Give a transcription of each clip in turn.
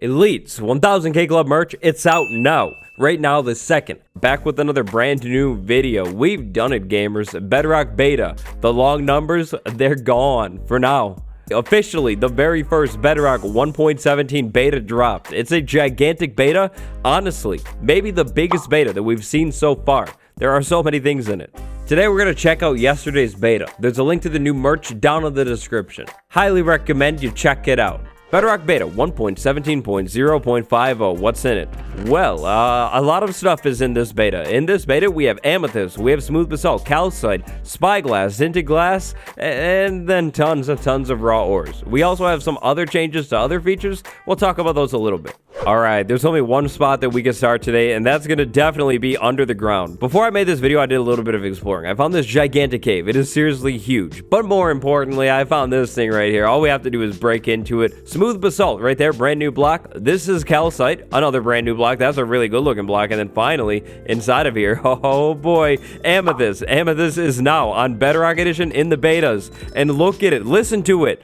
Elites 1000k club merch, it's out now. Right now, the second. Back with another brand new video. We've done it, gamers. Bedrock beta. The long numbers, they're gone for now. Officially, the very first Bedrock 1.17 beta dropped. It's a gigantic beta. Honestly, maybe the biggest beta that we've seen so far. There are so many things in it. Today, we're going to check out yesterday's beta. There's a link to the new merch down in the description. Highly recommend you check it out. Bedrock Beta 1.17.0.50. What's in it? Well, a lot of stuff is in this beta. In this beta, we have Amethyst, we have Smooth Basalt, Calcite, Spyglass, Tinted Glass, and then tons of raw ores. We also have some other changes to other features. We'll talk about those a little bit. Alright, there's only one spot that we can start today, and that's going to definitely be under the ground. Before I made this video, I did a little bit of exploring. I found this gigantic cave. It is seriously huge. But more importantly, I found this thing right here. All we have to do is break into it. Smooth Basalt right there, brand new block. This is Calcite, another brand new block. That's a really good looking block. And then finally, inside of here, oh boy, Amethyst. Amethyst is now on Bedrock Edition in the betas. And look at it. Listen to it.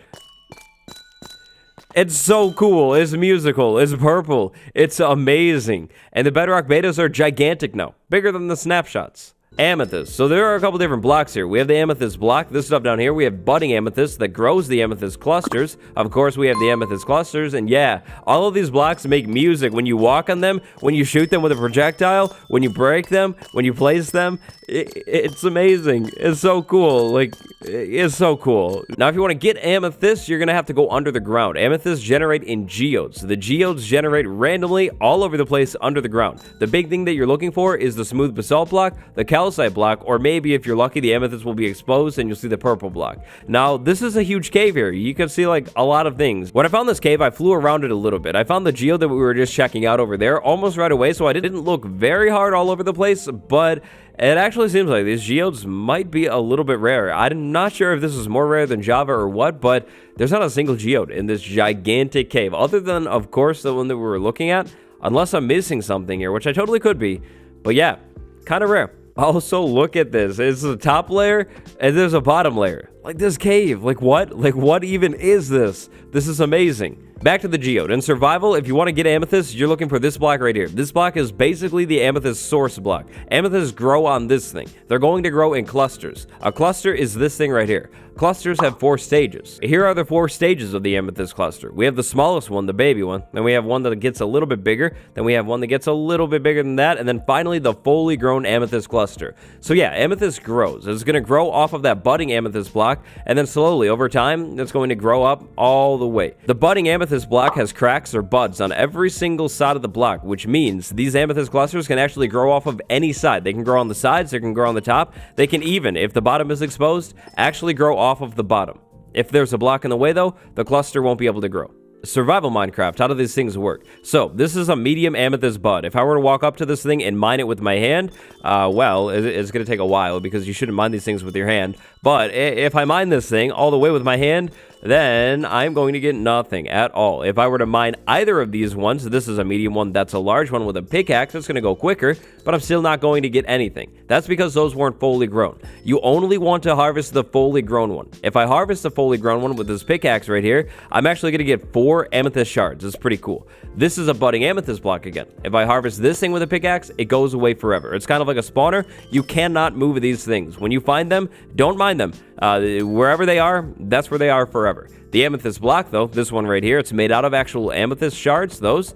It's so cool. It's musical. It's purple. It's amazing. And the Bedrock betas are gigantic now. Bigger than the snapshots. Amethyst. So there are a couple different blocks here. We have the Amethyst block. This stuff down here. We have budding Amethyst that grows the Amethyst clusters. Of course, we have the Amethyst clusters. And yeah, all of these blocks make music when you walk on them, when you shoot them with a projectile, when you break them, when you place them. It's amazing. It's so cool. Like, it's so cool. Now, if you want to get Amethyst, you're going to have to go under the ground. Amethysts generate in Geodes. The Geodes generate randomly all over the place under the ground. The big thing that you're looking for is the Smooth Basalt block, the Calcite block, or maybe if you're lucky, the Amethyst will be exposed and you'll see the purple block. Now, this is a huge cave here. You can see like a lot of things. When I found this cave, I flew around it a little bit. I found the Geode that we were just checking out over there almost right away, so I didn't look very hard all over the place, but it actually seems like these Geodes might be a little bit rare. I'm not sure if this is more rare than Java or what, but there's not a single Geode in this gigantic cave, other than, of course, the one that we were looking at, unless I'm missing something here, which I totally could be. But yeah, kind of rare. Also, look at this. It's a top layer, and there's a bottom layer. Like this cave. Like what? Like what even is this? This is amazing. Back to the Geode. In survival, if you want to get Amethyst, you're looking for this block right here. This block is basically the Amethyst source block. Amethysts grow on this thing. They're going to grow in clusters. A cluster is this thing right here. Clusters have 4 stages. Here are the 4 stages of the Amethyst cluster. We have the smallest one, the baby one. Then we have one that gets a little bit bigger. Then we have one that gets a little bit bigger than that. And then finally, the fully grown Amethyst cluster. So yeah, Amethyst grows. It's going to grow off of that budding Amethyst block. And then slowly, over time, it's going to grow up all the way. The budding Amethyst block has cracks or buds on every single side of the block, which means these Amethyst clusters can actually grow off of any side. They can grow on the sides. They can grow on the top. They can even, if the bottom is exposed, actually grow off of the bottom. If there's a block in the way, though, the cluster won't be able to grow. Survival Minecraft, how do these things work? So, this is a medium amethyst bud. If I were to walk up to this thing and mine it with my hand, well, it's going to take a while because you shouldn't mine these things with your hand. But if I mine this thing all the way with my hand, then I'm going to get nothing at all. If I were to mine either of these ones, this is a medium one, that's a large one with a pickaxe, it's going to go quicker, but I'm still not going to get anything. That's because those weren't fully grown. You only want to harvest the fully grown one. If I harvest the fully grown one with this pickaxe right here, I'm actually going to get 4 amethyst shards. It's pretty cool. This is a budding amethyst block again. If I harvest this thing with a pickaxe, it goes away forever. It's kind of like a spawner. You cannot move these things. When you find them, don't mine them. Wherever they are, that's where they are forever. The amethyst block, though, this one right here, it's made out of actual amethyst shards. Those,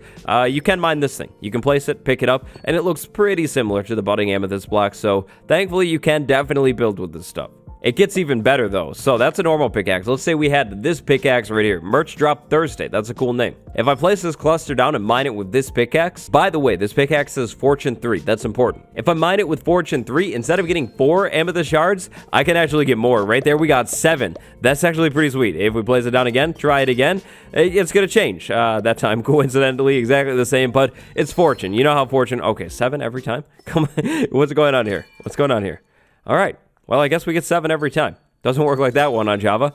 you can mine this thing. You can place it, pick it up, and it looks pretty similar to the budding amethyst block, so thankfully you can definitely build with this stuff. It gets even better, though. So that's a normal pickaxe. Let's say we had this pickaxe right here. Merch drop Thursday. That's a cool name. If I place this cluster down and mine it with this pickaxe, by the way, this pickaxe says Fortune 3. That's important. If I mine it with Fortune 3, instead of getting 4 amethyst shards, I can actually get more. Right there, we got 7. That's actually pretty sweet. If we place it down again, try it again, it's going to change. That time, coincidentally, exactly the same, but it's Fortune. You know how Fortune... Okay, 7 every time? Come on. What's going on here? What's going on here? All right. Well, I guess we get 7 every time. Doesn't work like that one on Java.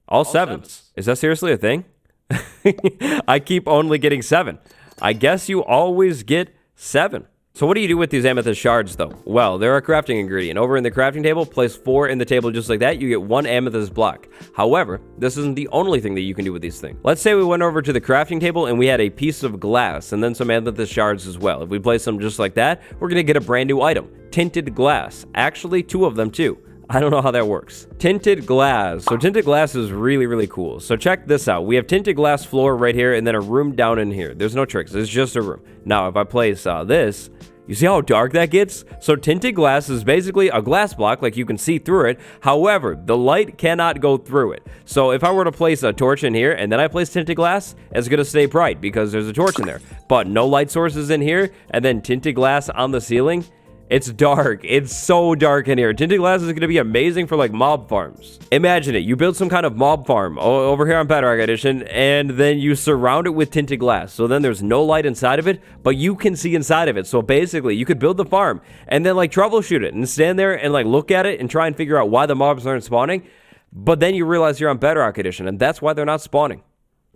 All sevens. Is that seriously a thing? I keep only getting 7. I guess you always get 7. So what do you do with these amethyst shards, though? Well, they're a crafting ingredient. Over in the crafting table, place 4 in the table just like that. You get 1 amethyst block. However, this isn't the only thing that you can do with these things. Let's say we went over to the crafting table and we had a piece of glass and then some amethyst shards as well. If we place them just like that, we're going to get a brand new item. Tinted glass. Actually, 2 of them too. I don't know how that works. Tinted glass. So tinted glass is really, really cool. So check this out. We have tinted glass floor right here and then a room down in here. There's no tricks. It's just a room. Now, if I place this, you see how dark that gets? So tinted glass is basically a glass block, like you can see through it. However, the light cannot go through it. So if I were to place a torch in here and then I place tinted glass, it's going to stay bright because there's a torch in there. But no light sources in here and then tinted glass on the ceiling. It's dark. It's so dark in here. Tinted glass is going to be amazing for like mob farms. Imagine it. You build some kind of mob farm over here on Bedrock Edition, and then you surround it with tinted glass. So then there's no light inside of it, but you can see inside of it. So basically, you could build the farm and then like troubleshoot it and stand there and like look at it and try and figure out why the mobs aren't spawning. But then you realize you're on Bedrock Edition, and that's why they're not spawning.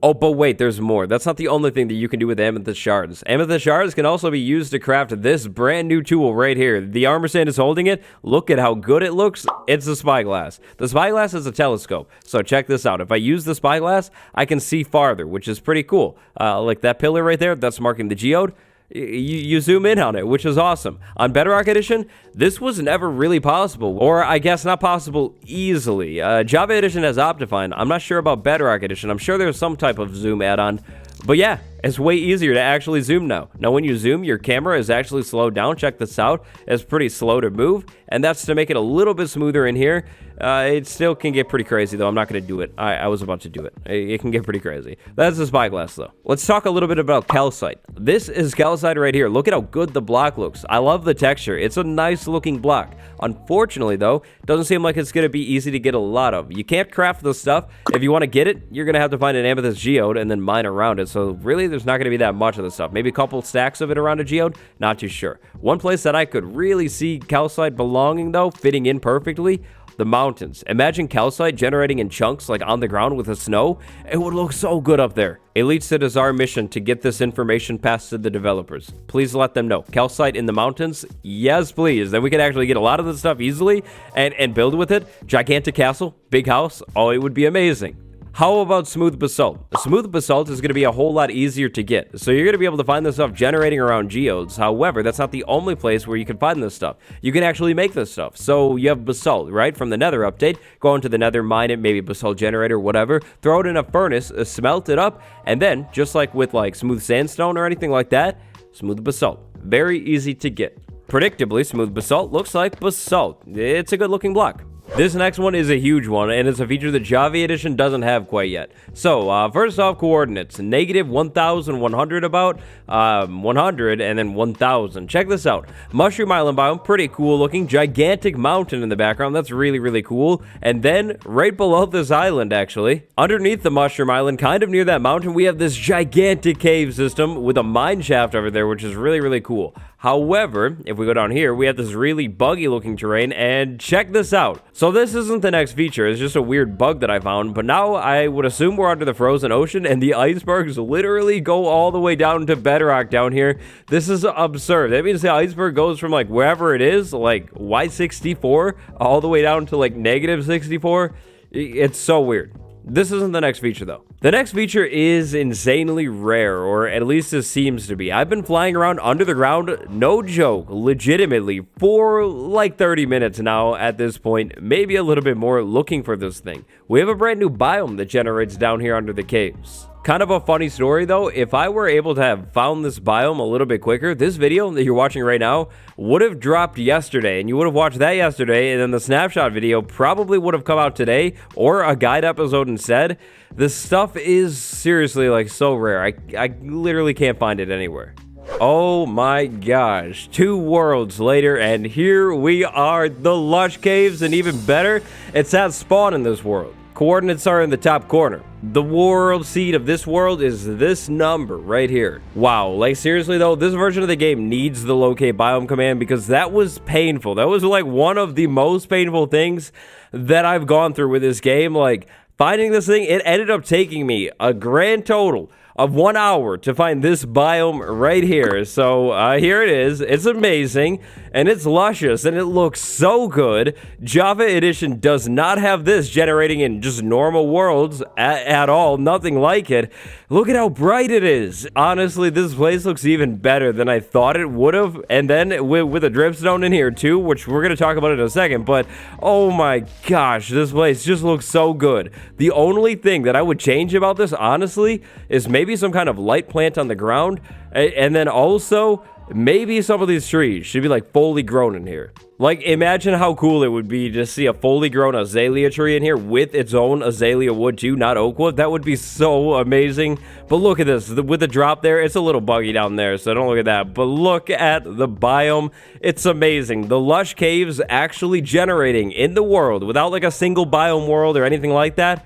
Oh, but wait, there's more. That's not the only thing that you can do with amethyst shards. Amethyst shards can also be used to craft this brand new tool right here. The armor stand is holding it. Look at how good it looks. It's a spyglass. The spyglass is a telescope. So check this out. If I use the spyglass, I can see farther, which is pretty cool. Like that pillar right there, that's marking the geode. You zoom in on it, which is awesome. On Bedrock Edition, this was never really possible, or I guess not possible easily. Java Edition has Optifine. I'm not sure about Bedrock Edition. I'm sure there's some type of zoom add-on, but yeah, it's way easier to actually zoom now. Now, when you zoom, your camera is actually slowed down. Check this out. It's pretty slow to move, and that's to make it a little bit smoother in here. It still can get pretty crazy, though. I'm not going to do it. I was about to do it. It can get pretty crazy. That's the spyglass, though. Let's talk a little bit about calcite. This is calcite right here. Look at how good the block looks. I love the texture. It's a nice-looking block. Unfortunately, though, it doesn't seem like it's going to be easy to get a lot of. You can't craft this stuff. If you want to get it, you're going to have to find an amethyst geode and then mine around it. So really, there's not going to be that much of the stuff. Maybe a couple stacks of it around a geode. Not too sure. One place that I could really see calcite belonging, though, fitting in perfectly, the mountains. Imagine calcite generating in chunks like on the ground with the snow. It would look so good up there. Elites, it is our mission to get this information passed to the developers. Please let them know. Calcite in the mountains? Yes, please. Then we can actually get a lot of this stuff easily and build with it. Gigantic castle, big house. Oh, it would be amazing. How about smooth basalt? Smooth basalt is going to be a whole lot easier to get. So you're going to be able to find this stuff generating around geodes. However, that's not the only place where you can find this stuff. You can actually make this stuff. So you have basalt, right? From the nether update, go into the nether, mine it, maybe basalt generator, whatever. Throw it in a furnace, smelt it up, and then, just like with like smooth sandstone or anything like that, smooth basalt. Very easy to get. Predictably, smooth basalt looks like basalt. It's a good looking block. This next one is a huge one, and it's a feature that Java Edition doesn't have quite yet. So, first off, coordinates. Negative 1,100 about, 100, and then 1,000. Check this out. Mushroom Island biome, pretty cool looking. Gigantic mountain in the background. That's really, really cool. And then, right below this island, actually, underneath the Mushroom Island, kind of near that mountain, we have this gigantic cave system with a mine shaft over there, which is really, really cool. However, if we go down here, we have this really buggy looking terrain, and check this out. So this isn't the next feature, it's just a weird bug that I found, but now I would assume we're under the frozen ocean, and the icebergs literally go all the way down to Bedrock down here. This is absurd. That means the iceberg goes from like wherever it is, like Y64, all the way down to like negative 64. It's so weird. This isn't the next feature, though. The next feature is insanely rare, or at least it seems to be. I've been flying around under the ground, no joke, legitimately, for like 30 minutes now at this point, maybe a little bit more, looking for this thing. We have a brand new biome that generates down here under the caves. Kind of a funny story, though. If I were able to have found this biome a little bit quicker, this video that you're watching right now would have dropped yesterday, and you would have watched that yesterday, and then the snapshot video probably would have come out today, or a guide episode instead. This stuff is seriously, like, so rare. I literally can't find it anywhere. Oh my gosh, 2 worlds later, and here we are, the Lush Caves, and even better, it's at spawn in this world. Coordinates are in the top corner. The world seed of this world is this number right here. Wow, like seriously though, this version of the game needs the locate biome command because that was painful. That was like one of the most painful things that I've gone through with this game. Like finding this thing, it ended up taking me a grand total of 1 hour to find this biome right here. So here it is. It's amazing, and it's luscious, and it looks so good. Java Edition does not have this generating in just normal worlds at all. Nothing like it. Look at how bright it is. Honestly, this place looks even better than I thought it would have. And then with a dripstone in here too, which we're going to talk about in a second. But oh my gosh, this place just looks so good. The only thing that I would change about this, honestly, is maybe some kind of light plant on the ground. And then also, maybe some of these trees should be like fully grown in here. Like, imagine how cool it would be to see a fully grown azalea tree in here with its own azalea wood too, not oak wood. That would be so amazing. But look at this. With the drop there, it's a little buggy down there, so don't look at that. But look at the biome. It's amazing. The lush caves actually generating in the world without like a single biome world or anything like that.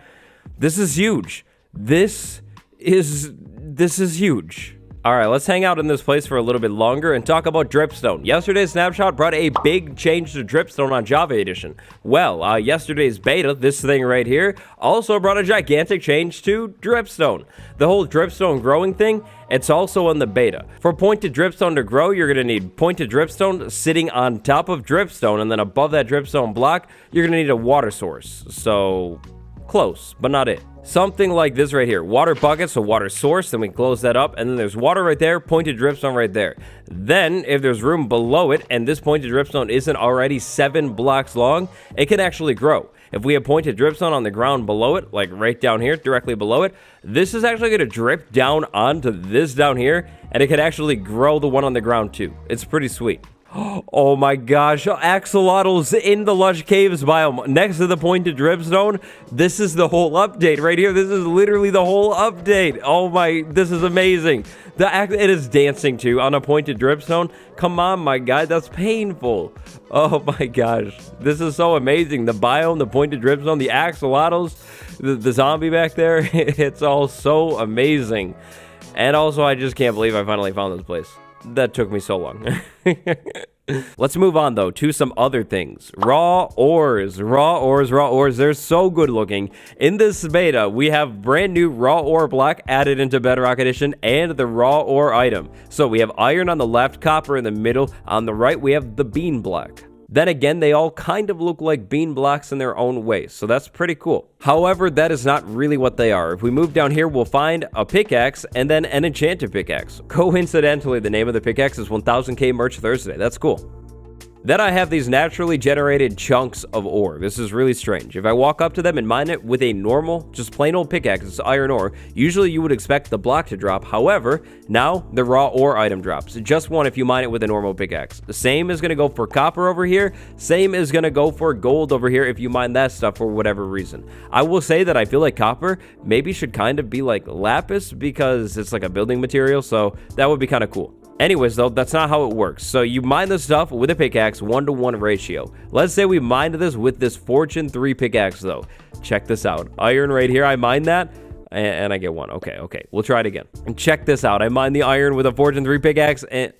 This is huge. This is huge. All right, let's hang out in this place for a little bit longer and talk about Dripstone. Yesterday's snapshot brought a big change to Dripstone on Java Edition. Well, yesterday's beta, this thing right here, also brought a gigantic change to Dripstone. The whole Dripstone growing thing, it's also in the beta. For pointed Dripstone to grow, you're going to need pointed Dripstone sitting on top of Dripstone, and then above that Dripstone block, you're going to need a water source. So, close, but not it. Something like this right here. Water bucket, so water source, then we close that up, and then there's water right there, pointed dripstone right there. Then, if there's room below it, and this pointed dripstone isn't already 7 blocks long, it can actually grow. If we have pointed dripstone on the ground below it, like right down here, directly below it, this is actually going to drip down onto this down here, and it can actually grow the one on the ground too. It's pretty sweet. Oh my gosh, axolotls in the Lush Caves biome next to the pointed dripstone. This is the whole update right here. This is literally the whole update. Oh my, this is amazing. It is dancing too on a pointed dripstone. Come on, my guy, that's painful. Oh my gosh, this is so amazing. The biome, the pointed dripstone, the axolotls, the zombie back there. It's all so amazing. And also, I just can't believe I finally found this place. That took me so long. Let's move on, though, to some other things. Raw ores. They're so good looking. In this beta, we have brand new raw ore block added into Bedrock Edition and the raw ore item. So we have iron on the left, copper in the middle. On the right, we have the bean block. Then again, they all kind of look like bean blocks in their own way, so that's pretty cool. However, that is not really what they are. If we move down here, we'll find a pickaxe and then an enchanted pickaxe. Coincidentally, the name of the pickaxe is 1000k Merch Thursday. That's cool. Then I have these naturally generated chunks of ore. This is really strange. If I walk up to them and mine it with a normal, just plain old pickaxe, it's iron ore, usually you would expect the block to drop. However, now the raw ore item drops. Just one if you mine it with a normal pickaxe. The same is going to go for copper over here. Same is going to go for gold over here if you mine that stuff for whatever reason. I will say that I feel like copper maybe should kind of be like lapis because it's like a building material, so that would be kind of cool. Anyways, though, that's not how it works. So you mine this stuff with a pickaxe, 1-to-1 ratio. Let's say we mined this with this Fortune 3 pickaxe, though. Check this out. Iron right here, I mine that, and I get 1. Okay. We'll try it again. And check this out. I mine the iron with a Fortune 3 pickaxe, and...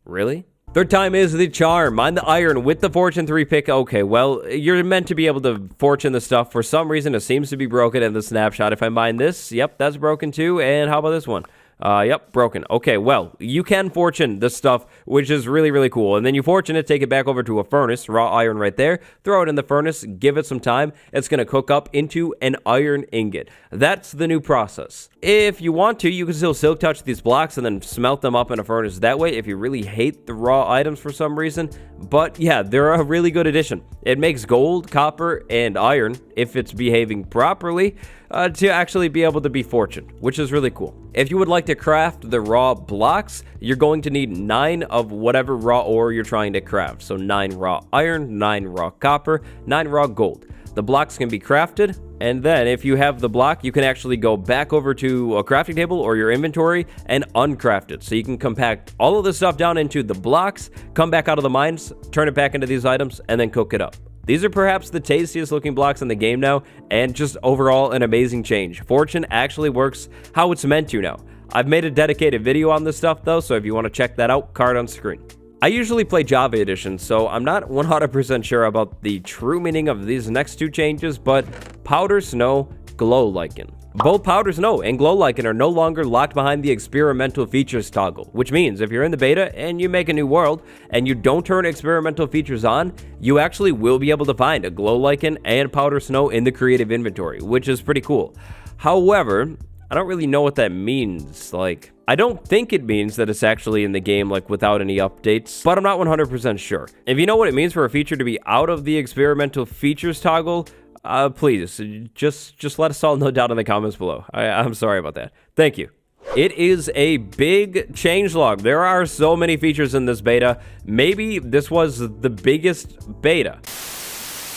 Really? Third time is the charm. Mine the iron with the Fortune 3 pick. Okay, well, you're meant to be able to fortune the stuff. For some reason, it seems to be broken in the snapshot. If I mine this, yep, that's broken too. And how about this one? Yep, broken. Okay, well, you can fortune this stuff, which is really, really cool. And then you fortune it, take it back over to a furnace, raw iron right there, throw it in the furnace, give it some time. It's going to cook up into an iron ingot. That's the new process. If you want to, you can still silk touch these blocks and then smelt them up in a furnace that way if you really hate the raw items for some reason. But yeah, they're a really good addition. It makes gold, copper, and iron, if it's behaving properly, to actually be able to be fortuned, which is really cool. If you would like to craft the raw blocks, you're going to need 9 of whatever raw ore you're trying to craft. So 9 raw iron, 9 raw copper, 9 raw gold. The blocks can be crafted, and then if you have the block, you can actually go back over to a crafting table or your inventory and uncraft it. So you can compact all of this stuff down into the blocks, come back out of the mines, turn it back into these items, and then cook it up. These are perhaps the tastiest looking blocks in the game now, and just overall an amazing change. Fortune actually works how it's meant to now. I've made a dedicated video on this stuff though, so if you want to check that out, card on screen. I usually play Java Edition, so I'm not 100% sure about the true meaning of these next 2 changes, but Powder Snow Glow Lichen. Both Powder Snow and Glow Lichen are no longer locked behind the experimental features toggle, which means if you're in the beta and you make a new world and you don't turn experimental features on, you actually will be able to find a Glow Lichen and Powder Snow in the creative inventory, which is pretty cool. However, I don't really know what that means. Like, I don't think it means that it's actually in the game, like, without any updates, but I'm not 100% sure. If you know what it means for a feature to be out of the experimental features toggle, please, just let us all know down in the comments below. I'm sorry about that. Thank you. It is a big changelog. There are so many features in this beta. Maybe this was the biggest beta.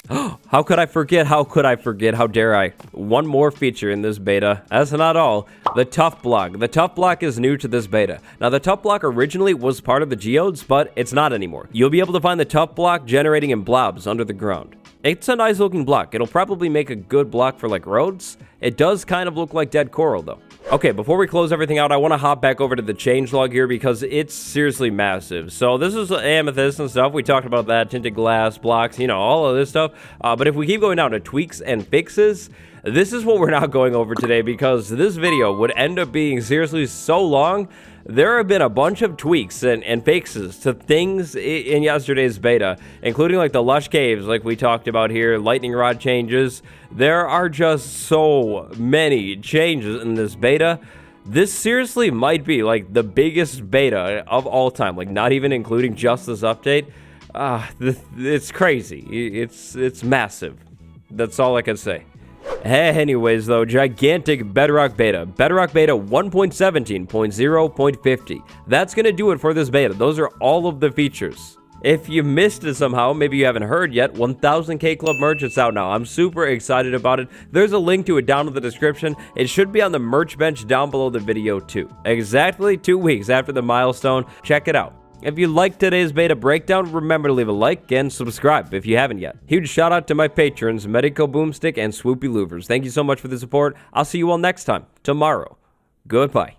How could I forget? How could I forget? How dare I? One more feature in this beta. That's not all. The Tuff block. The Tuff block is new to this beta. Now, the Tuff block originally was part of the Geodes, but it's not anymore. You'll be able to find the Tuff block generating in blobs under the ground. It's a nice looking block. It'll probably make a good block for like roads. It does kind of look like dead coral though. Okay, before we close everything out, I want to hop back over to the changelog here because it's seriously massive. So this is amethyst and stuff. We talked about that, tinted glass, blocks, you know, all of this stuff. But if we keep going down to tweaks and fixes, this is what we're not going over today because this video would end up being seriously so long. There have been a bunch of tweaks and fixes to things in yesterday's beta, including like the Lush caves like we talked about here, lightning rod changes. There are just so many changes in this beta. This seriously might be like the biggest beta of all time, like not even including just this update. It's crazy. It's massive. That's all I can say. Anyways, though, gigantic Bedrock beta. Bedrock beta 1.17.0.50. That's going to do it for this beta. Those are all of the features. If you missed it somehow, maybe you haven't heard yet, 1000K Club merch is out now. I'm super excited about it. There's a link to it down in the description. It should be on the merch bench down below the video too. Exactly 2 weeks after the milestone. Check it out. If you liked today's beta breakdown, remember to leave a like and subscribe if you haven't yet. Huge shout out to my patrons, Medico Boomstick and Swoopy Louvers. Thank you so much for the support. I'll see you all next time, tomorrow. Goodbye.